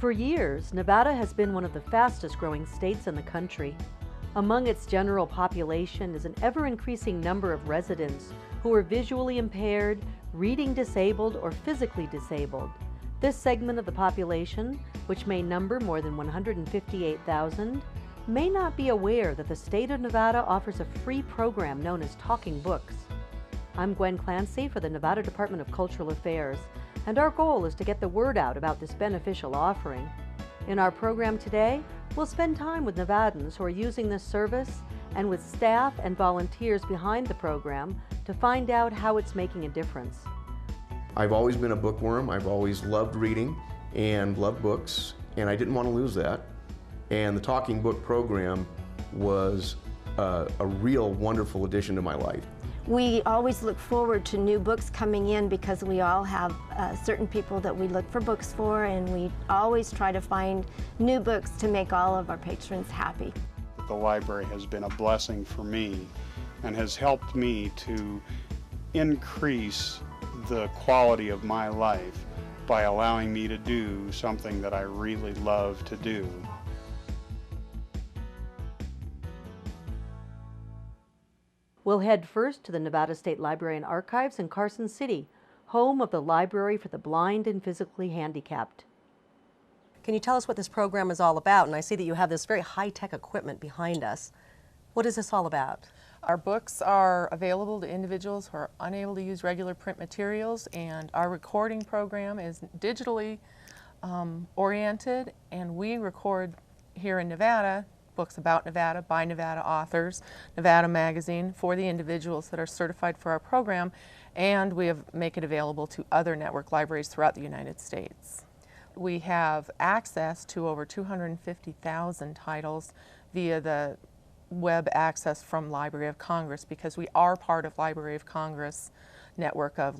For years, Nevada has been one of the fastest growing states in the country. Among its general population is an ever-increasing number of residents who are visually impaired, reading disabled, or physically disabled. This segment of the population, which may number more than 158,000, may not be aware that the state of Nevada offers a free program known as Talking Books. I'm Gwen Clancy for the Nevada Department of Cultural Affairs, and our goal is to get the word out about this beneficial offering. In our program today, we'll spend time with Nevadans who are using this service and with staff and volunteers behind the program to find out how it's making a difference. I've always been a bookworm. I've always loved reading and loved books, and I didn't want to lose that. And the Talking Book program was a real wonderful addition to my life. We always look forward to new books coming in because we all have certain people that we look for books for, and we always try to find new books to make all of our patrons happy. The library has been a blessing for me and has helped me to increase the quality of my life by allowing me to do something that I really love to do. We'll head first to the Nevada State Library and Archives in Carson City, home of the Library for the Blind and Physically Handicapped. Can you tell us what this program is all about? And I see that you have this very high-tech equipment behind us. What is this all about? Our books are available to individuals who are unable to use regular print materials, and our recording program is digitally oriented, and we record here in Nevada books about Nevada by Nevada authors, Nevada Magazine for the individuals that are certified for our program, and we make it available to other network libraries throughout the United States. We have access to over 250,000 titles via the web access from Library of Congress, because we are part of Library of Congress network of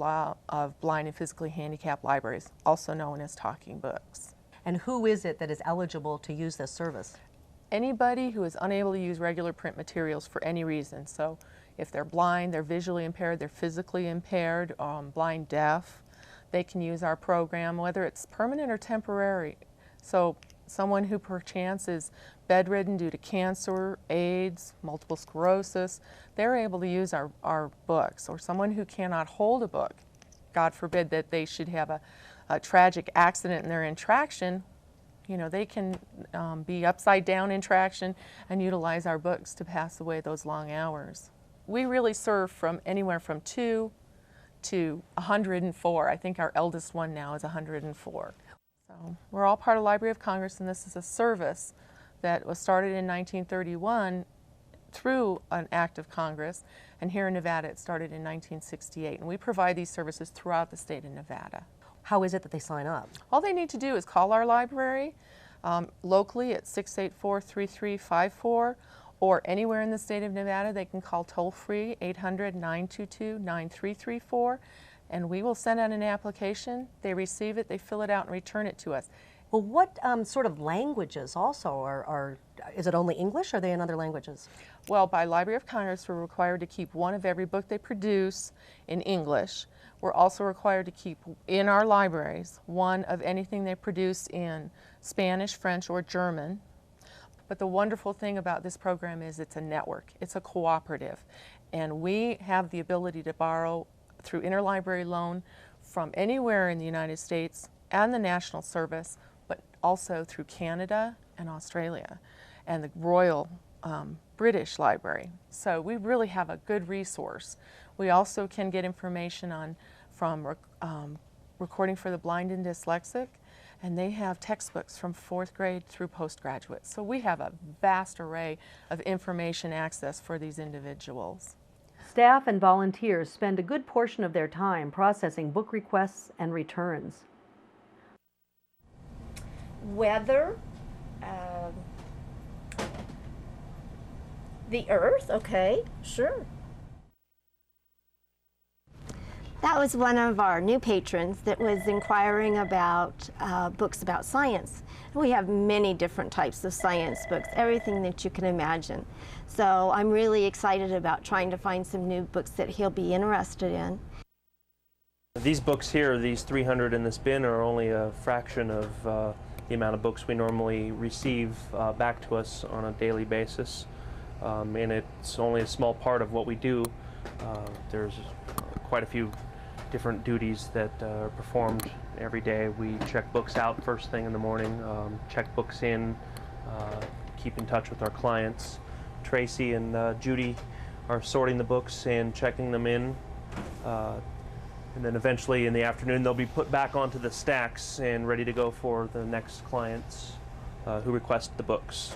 blind and physically handicapped libraries, also known as Talking Books. And who is it that is eligible to use this service? Anybody who is unable to use regular print materials for any reason. So if they're blind, they're visually impaired, they're physically impaired, blind, deaf, they can use our program, whether it's permanent or temporary. So someone who perchance is bedridden due to cancer, AIDS, multiple sclerosis, they're able to use our books. Or someone who cannot hold a book, God forbid that they should have a tragic accident and they're in traction, you know, they can be upside down in traction and utilize our books to pass away those long hours. We really serve from anywhere from 2 to 104. I think our eldest one now is 104. So we're all part of Library of Congress, and this is a service that was started in 1931 through an act of Congress, and here in Nevada it started in 1968, and we provide these services throughout the state of Nevada. How is it that they sign up? All they need to do is call our library locally at 684-3354, or anywhere in the state of Nevada they can call toll-free 800-922-9334, and we will send out an application. They receive it, they fill it out and return it to us. Well, what sort of languages also is it only English, or are they in other languages? Well, by Library of Congress, we're required to keep one of every book they produce in English. We're also required to keep in our libraries one of anything they produce in Spanish, French, or German. But the wonderful thing about this program is it's a network, it's a cooperative, and we have the ability to borrow through interlibrary loan from anywhere in the United States and the National Service, but also through Canada and Australia and the Royal British Library. So we really have a good resource. We also can get information from Recording for the Blind and Dyslexic, and they have textbooks from 4th grade through postgraduate. So we have a vast array of information access for these individuals. Staff and volunteers spend a good portion of their time processing book requests and returns. Weather, the earth, okay, sure. That was one of our new patrons that was inquiring about books about science. We have many different types of science books, everything that you can imagine. So I'm really excited about trying to find some new books that he'll be interested in. These books here, these 300 in this bin, are only a fraction of the amount of books we normally receive back to us on a daily basis. And it's only a small part of what we do. There's quite a few different duties that are performed every day. We check books out first thing in the morning, check books in, keep in touch with our clients. Tracy and Judy are sorting the books and checking them in. And then eventually in the afternoon they'll be put back onto the stacks and ready to go for the next clients who request the books.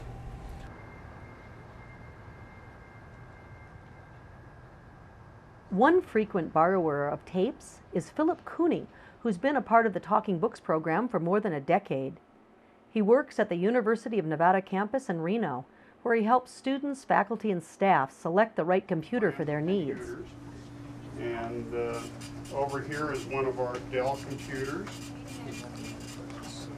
One frequent borrower of tapes is Philip Cooney, who's been a part of the Talking Books program for more than a decade. He works at the University of Nevada campus in Reno, where he helps students, faculty, and staff select the right computer for their needs. And over here is one of our Dell computers.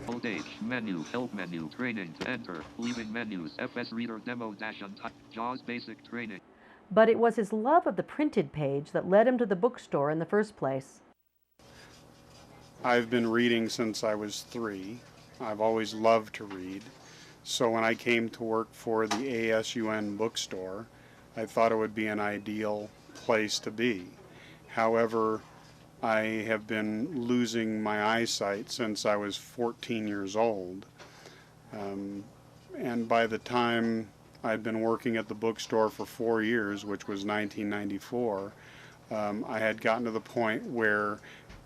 Old age, menu, help menu, training, enter, leaving menus, FS Reader demo dash untype, JAWS basic training. But it was his love of the printed page that led him to the bookstore in the first place. I've been reading since I was 3. I've always loved to read. So when I came to work for the ASUN bookstore, I thought it would be an ideal place to be. However, I have been losing my eyesight since I was 14 years old. And by the time I'd been working at the bookstore for 4 years, which was 1994, I had gotten to the point where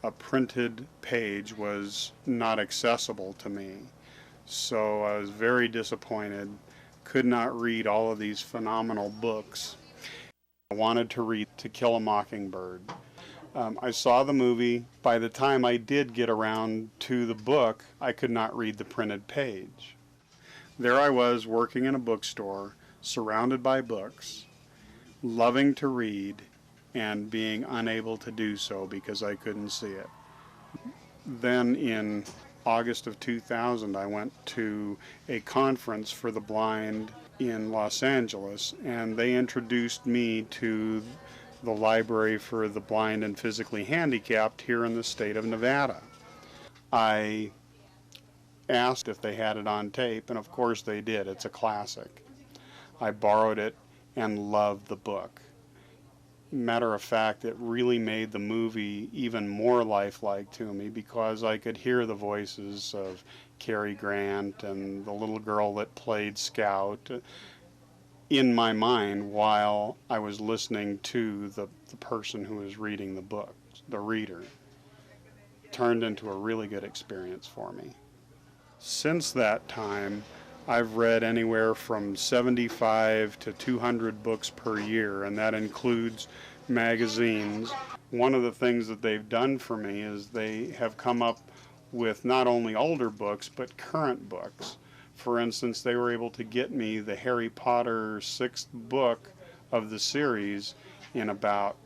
a printed page was not accessible to me. So I was very disappointed, could not read all of these phenomenal books. I wanted to read To Kill a Mockingbird. I saw the movie. By the time I did get around to the book, I could not read the printed page. There I was working in a bookstore, surrounded by books, loving to read, and being unable to do so because I couldn't see it. Then in August of 2000, I went to a conference for the blind in Los Angeles, and they introduced me to the Library for the Blind and Physically Handicapped here in the state of Nevada. I asked if they had it on tape, and of course they did. It's a classic. I borrowed it and loved the book. Matter of fact, it really made the movie even more lifelike to me because I could hear the voices of Cary Grant and the little girl that played Scout in my mind while I was listening to the person who was reading the book, the reader. It turned into a really good experience for me. Since that time, I've read anywhere from 75 to 200 books per year, and that includes magazines. One of the things that they've done for me is they have come up with not only older books, but current books. For instance, they were able to get me the Harry Potter 6th book of the series in about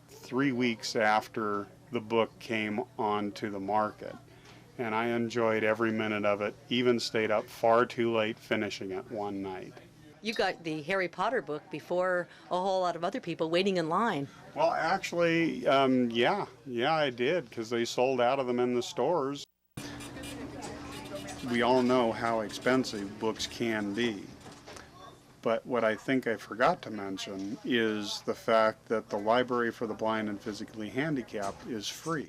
3 weeks after the book came onto the market. And I enjoyed every minute of it, even stayed up far too late finishing it one night. You got the Harry Potter book before a whole lot of other people waiting in line. Well, actually, yeah, I did, because they sold out of them in the stores. We all know how expensive books can be. But what I think I forgot to mention is the fact that the Library for the Blind and Physically Handicapped is free.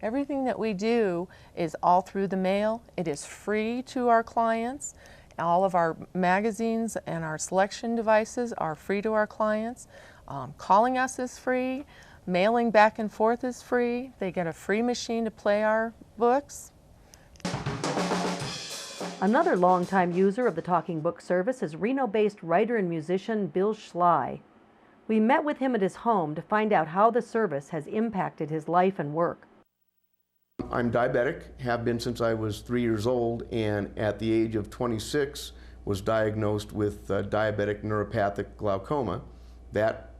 Everything that we do is all through the mail. It is free to our clients. All of our magazines and our selection devices are free to our clients. Calling us is free. Mailing back and forth is free. They get a free machine to play our books. Another longtime user of the Talking Book service is Reno-based writer and musician Bill Schley. We met with him at his home to find out how the service has impacted his life and work. I'm diabetic, have been since I was 3 years old, and at the age of 26 was diagnosed with diabetic neuropathic glaucoma. That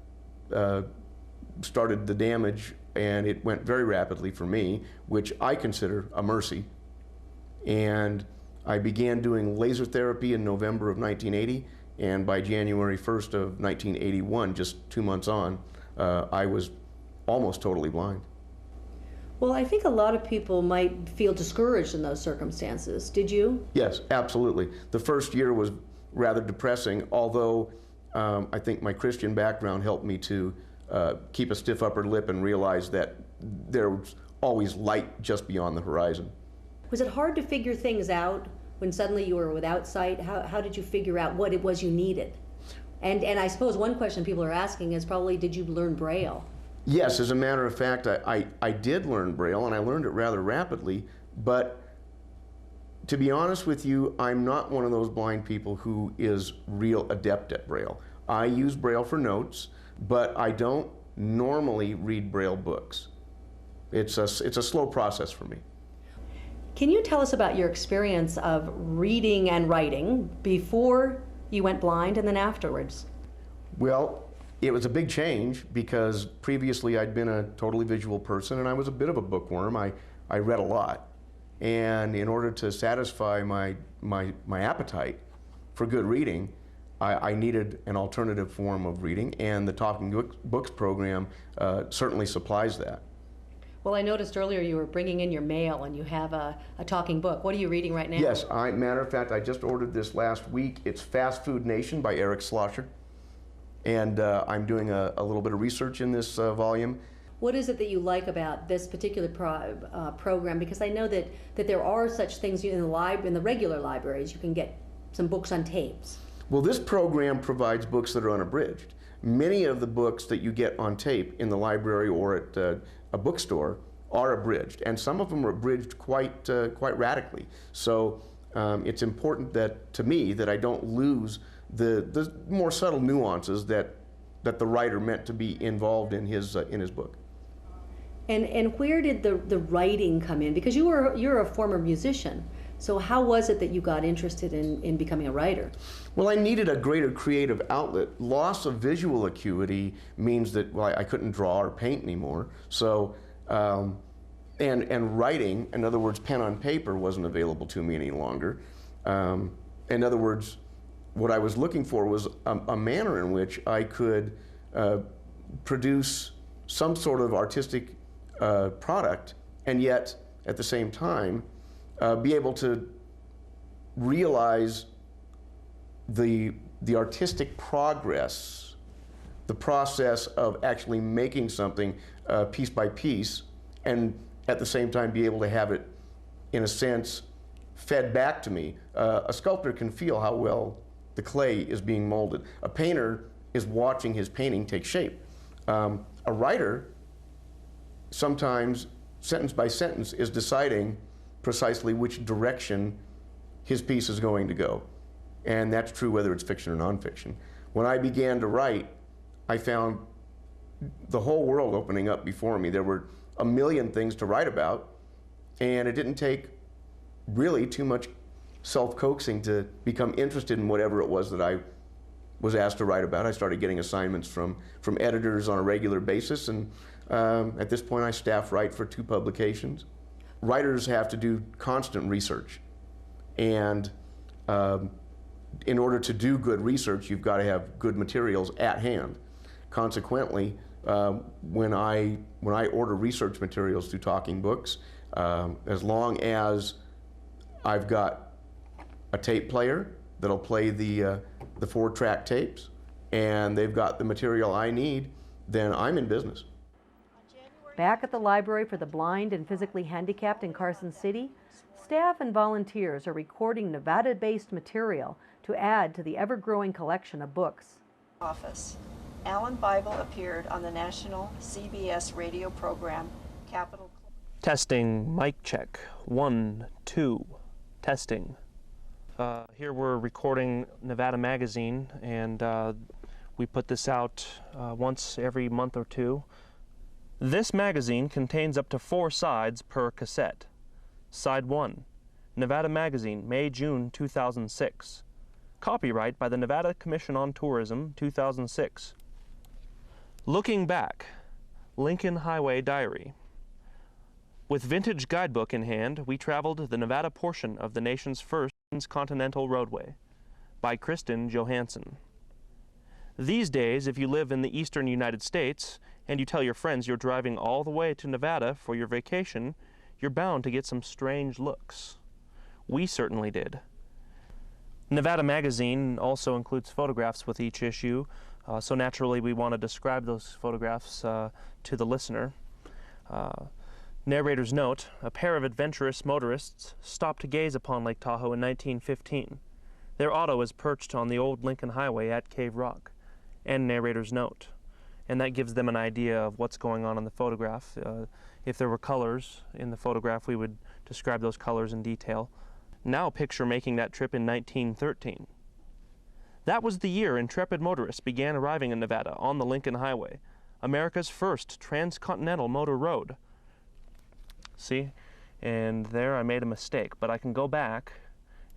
started the damage, and it went very rapidly for me, which I consider a mercy. And I began doing laser therapy in November of 1980, and by January 1st of 1981, just 2 months on, I was almost totally blind. Well, I think a lot of people might feel discouraged in those circumstances. Did you? Yes, absolutely. The first year was rather depressing, although I think my Christian background helped me to keep a stiff upper lip and realize that there was always light just beyond the horizon. Was it hard to figure things out when suddenly you were without sight? How did you figure out what it was you needed? And I suppose one question people are asking is probably, did you learn Braille? Yes, as a matter of fact, I did learn Braille, and I learned it rather rapidly, but to be honest with you, I'm not one of those blind people who is real adept at Braille. I use Braille for notes, but I don't normally read Braille books. It's a slow process for me. Can you tell us about your experience of reading and writing before you went blind and then afterwards? Well, it was a big change because previously I'd been a totally visual person and I was a bit of a bookworm. I read a lot. And in order to satisfy my appetite for good reading, I needed an alternative form of reading, and the Talking Books program certainly supplies that. Well, I noticed earlier you were bringing in your mail and you have a talking book. What are you reading right now? Yes, matter of fact, I just ordered this last week. It's Fast Food Nation by Eric Schlosser. And I'm doing a little bit of research in this volume. What is it that you like about this particular program? Because I know that there are such things in the regular libraries. You can get some books on tapes. Well, this program provides books that are unabridged. Many of the books that you get on tape in the library or at a bookstore are abridged, and some of them are abridged quite radically. So it's important to me that I don't lose the more subtle nuances that the writer meant to be involved in his book. And where did the writing come in? Because you're a former musician. So how was it that you got interested in becoming a writer? Well, I needed a greater creative outlet. Loss of visual acuity means that, well, I couldn't draw or paint anymore. So, and writing, in other words, pen on paper, wasn't available to me any longer. In other words, what I was looking for was a manner in which I could produce some sort of artistic product, and yet, at the same time, be able to realize the artistic progress, the process of actually making something piece by piece, and at the same time be able to have it, in a sense, fed back to me. A sculptor can feel how well the clay is being molded. A painter is watching his painting take shape. A writer, sometimes, sentence by sentence, is deciding precisely which direction his piece is going to go. And that's true whether it's fiction or nonfiction. When I began to write, I found the whole world opening up before me. There were a million things to write about, and it didn't take really too much self-coaxing to become interested in whatever it was that I was asked to write about. I started getting assignments from editors on a regular basis, and at this point I staff write for 2 publications. Writers have to do constant research, and in order to do good research, you've got to have good materials at hand. Consequently, when I order research materials through Talking Books, as long as I've got a tape player that'll play the 4-track tapes, and they've got the material I need, then I'm in business. Back at the Library for the Blind and Physically Handicapped in Carson City, staff and volunteers are recording Nevada-based material to add to the ever-growing collection of books. Office. Alan Bible appeared on the national CBS radio program, Capital. Testing, mic check, 1, 2, testing. Here we're recording Nevada Magazine, and we put this out once every month or 2. This magazine contains up to 4 sides per cassette. Side 1, Nevada Magazine, May-June 2006. Copyright by the Nevada Commission on Tourism, 2006. Looking back, Lincoln Highway Diary. With vintage guidebook in hand, we traveled the Nevada portion of the nation's first transcontinental roadway. By Kristen Johansson. These days, if you live in the eastern United States and you tell your friends you're driving all the way to Nevada for your vacation, you're bound to get some strange looks. We certainly did. Nevada Magazine also includes photographs with each issue, so naturally we want to describe those photographs to the listener. Narrator's note, a pair of adventurous motorists stopped to gaze upon Lake Tahoe in 1915. Their auto is perched on the old Lincoln Highway at Cave Rock. End narrator's note. And that gives them an idea of what's going on in the photograph. If there were colors in the photograph, we would describe those colors in detail. Now picture making that trip in 1913. That was the year intrepid motorists began arriving in Nevada on the Lincoln Highway, America's first transcontinental motor road. See? And there I made a mistake, but I can go back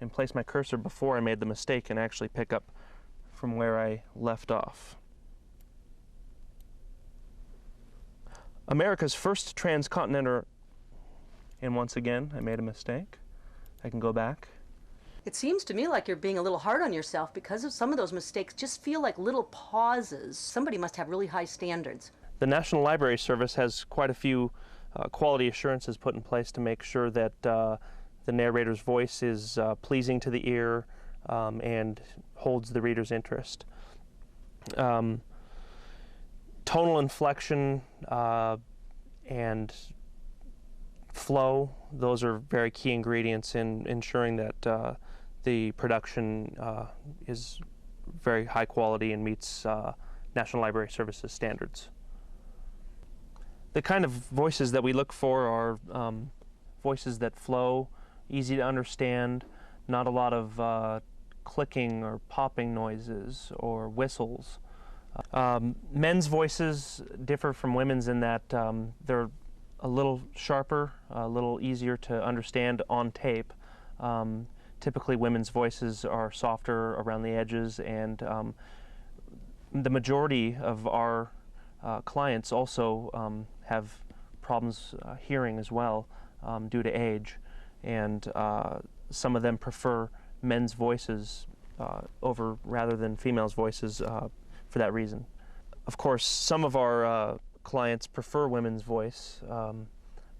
and place my cursor before I made the mistake and actually pick up from where I left off. America's first transcontinental, and once again I made a mistake. I can go back. It seems to me like you're being a little hard on yourself because of some of those mistakes just feel like little pauses. Somebody must have really high standards. The National Library Service has quite a few quality assurances put in place to make sure that the narrator's voice is pleasing to the ear and holds the reader's interest. Tonal inflection and flow, those are very key ingredients in ensuring that the production is very high quality and meets National Library Services standards. The kind of voices that we look for are voices that flow, easy to understand, not a lot of clicking or popping noises or whistles. Men's voices differ from women's in that they're a little sharper, a little easier to understand on tape. Typically women's voices are softer around the edges, and the majority of our clients also have problems hearing as well due to age, and some of them prefer men's voices over rather than females' voices for that reason. Of course, some of our clients prefer women's voice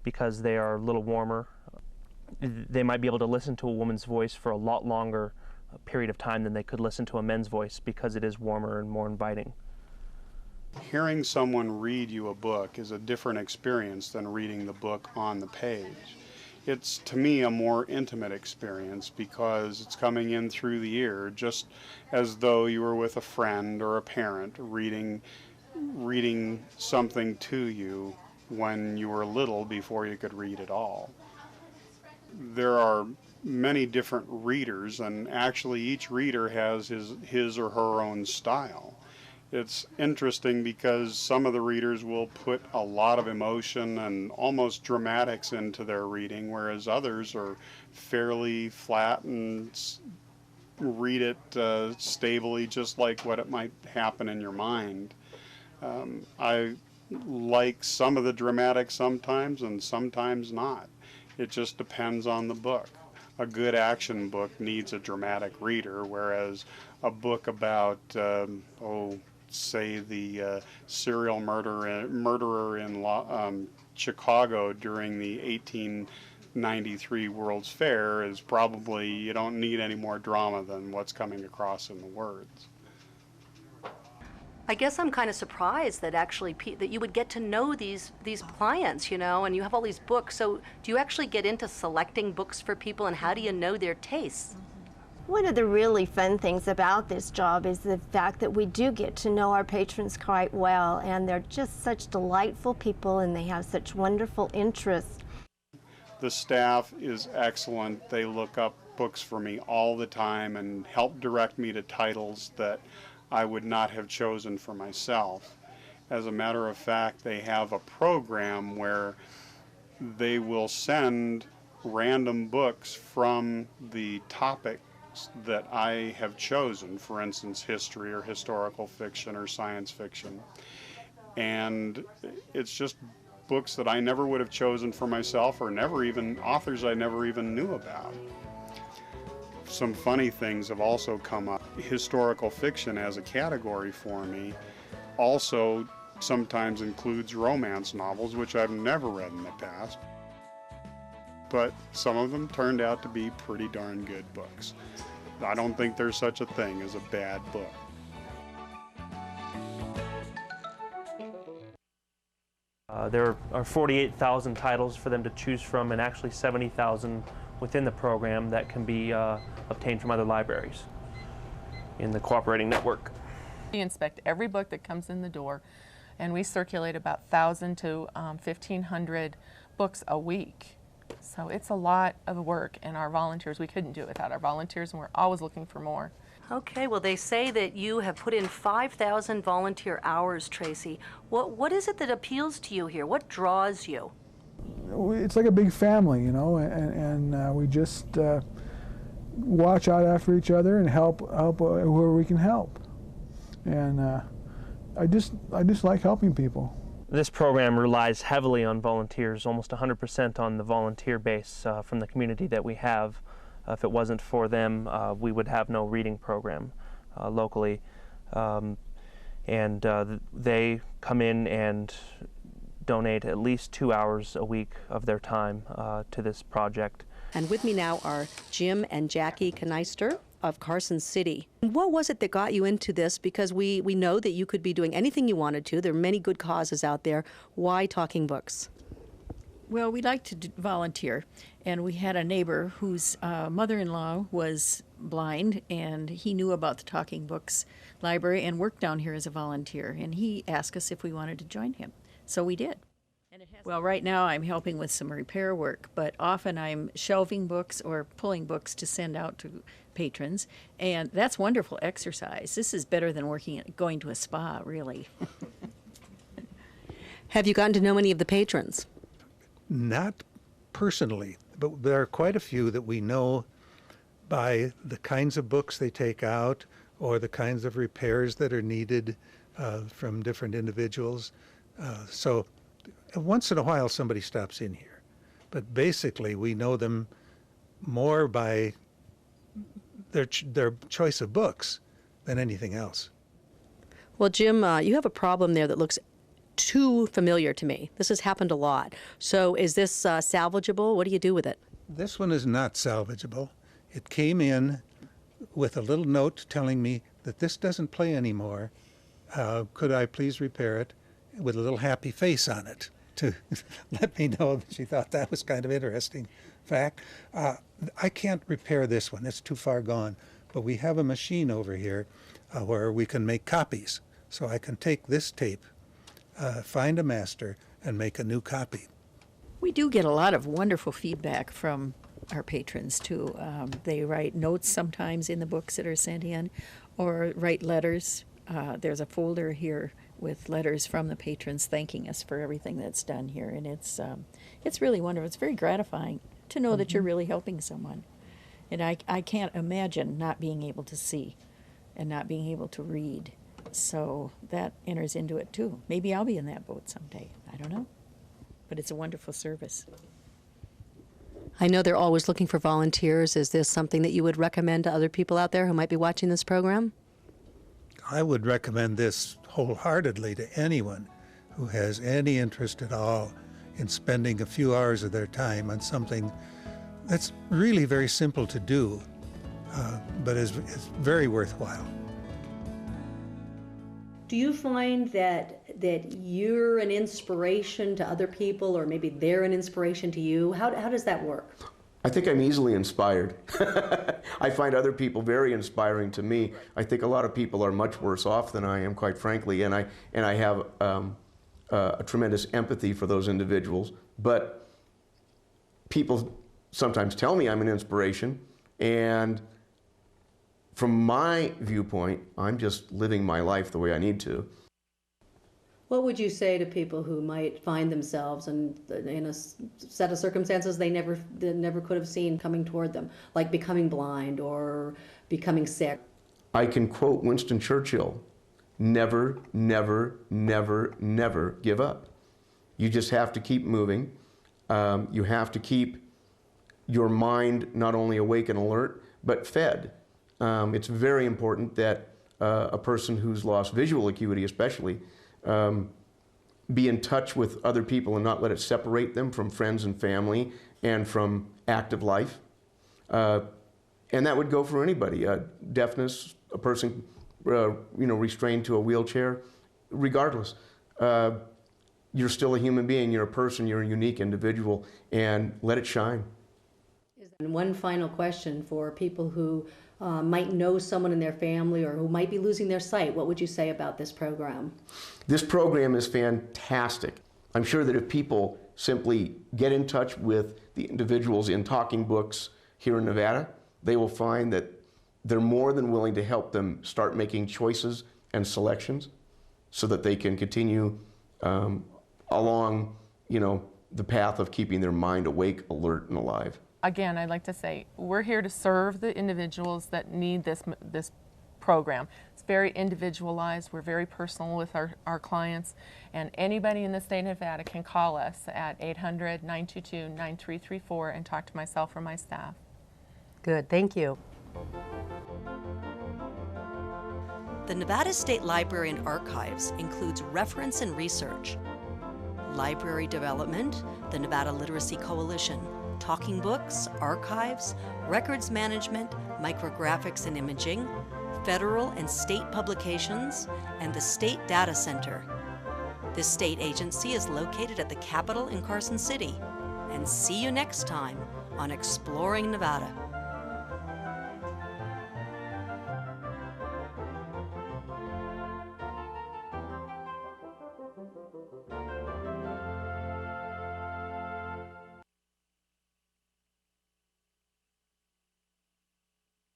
because they are a little warmer. They might be able to listen to a woman's voice for a lot longer period of time than they could listen to a men's voice because it is warmer and more inviting. Hearing someone read you a book is a different experience than reading the book on the page. It's, to me, a more intimate experience because it's coming in through the ear, just as though you were with a friend or a parent reading something to you when you were little before you could read at all. There are many different readers, and actually each reader has his or her own style. It's interesting because some of the readers will put a lot of emotion and almost dramatics into their reading, whereas others are fairly flat and read it stably, just like what it might happen in your mind. I like some of the dramatic sometimes and sometimes not. It just depends on the book. A good action book needs a dramatic reader, whereas a book about, say, the serial murderer in Chicago during the 1893 World's Fair is probably, you don't need any more drama than what's coming across in the words. I guess I'm kind of surprised that actually that you would get to know these clients, you know, and you have all these books. So do you actually get into selecting books for people, and how do you know their tastes? One of the really fun things about this job is the fact that we do get to know our patrons quite well, and they're just such delightful people and they have such wonderful interests. The staff is excellent. They look up books for me all the time and help direct me to titles that I would not have chosen for myself. As a matter of fact, they have a program where they will send random books from the topics that I have chosen, for instance, history or historical fiction or science fiction. And it's just books that I never would have chosen for myself, or authors I never even knew about. Some funny things have also come up. Historical fiction as a category for me also sometimes includes romance novels, which I've never read in the past. But some of them turned out to be pretty darn good books. I don't think there's such a thing as a bad book. There are 48,000 titles for them to choose from, and actually 70,000 within the program that can be obtained from other libraries in the cooperating network. We inspect every book that comes in the door, and we circulate about 1,000 to 1,500 books a week. So it's a lot of work, and our volunteers, we couldn't do it without our volunteers, and we're always looking for more. Okay, well, they say that you have put in 5,000 volunteer hours, Tracy. What is it that appeals to you here? What draws you? It's like a big family, you know, and we just watch out after each other and help whoever we can help. And I just like helping people. This program relies heavily on volunteers, almost 100% on the volunteer base from the community that we have. If it wasn't for them, we would have no reading program locally. They come in and donate at least 2 hours a week of their time to this project. And with me now are Jim and Jackie Kanister of Carson City. What was it that got you into this? Because we know that you could be doing anything you wanted to. There are many good causes out there. Why Talking Books? Well, we like to volunteer, and we had a neighbor whose mother-in-law was blind, and he knew about the Talking Books library and worked down here as a volunteer, and he asked us if we wanted to join him. So we did. Well, right now I'm helping with some repair work, but often I'm shelving books or pulling books to send out to patrons, and that's wonderful exercise. This is better than going to a spa, really. Have you gotten to know any of the patrons? Not personally, but there are quite a few that we know by the kinds of books they take out or the kinds of repairs that are needed from different individuals. So once in a while somebody stops in here, but basically we know them more by their choice of books than anything else. Well, Jim, you have a problem there that looks too familiar to me. This has happened a lot. So is this salvageable? What do you do with it? This one is not salvageable. It came in with a little note telling me that this doesn't play anymore. Could I please repair it? With a little happy face on it to let me know that she thought that was kind of interesting fact. I can't repair this one. It's too far gone. But we have a machine over here where we can make copies. So I can take this tape, find a master, and make a new copy. We do get a lot of wonderful feedback from our patrons, too. They write notes sometimes in the books that are sent in, or write letters. There's a folder here with letters from the patrons thanking us for everything that's done here, and it's really wonderful. It's very gratifying to know that you're really helping someone. And I can't imagine not being able to see and not being able to read. So that enters into it too. Maybe I'll be in that boat someday. I don't know. But it's a wonderful service. I know they're always looking for volunteers. Is this something that you would recommend to other people out there who might be watching this program? I would recommend this wholeheartedly to anyone who has any interest at all in spending a few hours of their time on something that's really very simple to do, but is very worthwhile. Do you find that you're an inspiration to other people, or maybe they're an inspiration to you? How does that work? I think I'm easily inspired. I find other people very inspiring to me. I think a lot of people are much worse off than I am, quite frankly, and I have a tremendous empathy for those individuals. But people sometimes tell me I'm an inspiration, and from my viewpoint, I'm just living my life the way I need to. What would you say to people who might find themselves in a set of circumstances they never could have seen coming toward them, like becoming blind or becoming sick? I can quote Winston Churchill, never, never, never, never give up. You just have to keep moving. You have to keep your mind not only awake and alert, but fed. It's very important that a person who's lost visual acuity especially be in touch with other people and not let it separate them from friends and family and from active life. And that would go for anybody, deafness, a person restrained to a wheelchair, regardless. You're still a human being, you're a person, you're a unique individual, and let it shine. And one final question for people who might know someone in their family or who might be losing their sight. What would you say about this program? This program is fantastic. I'm sure that if people simply get in touch with the individuals in Talking Books here in Nevada, they will find that they're more than willing to help them start making choices and selections so that they can continue along, the path of keeping their mind awake, alert, and alive. Again, I'd like to say we're here to serve the individuals that need this program. It's very individualized. We're very personal with our clients, and anybody in the state of Nevada can call us at 800-922-9334 and talk to myself or my staff. Good, thank you. The Nevada State Library and Archives includes reference and research, library development, the Nevada Literacy Coalition, Talking Books, archives, records management, micrographics and imaging, federal and state publications, and the State Data Center. This state agency is located at the Capitol in Carson City. And see you next time on Exploring Nevada.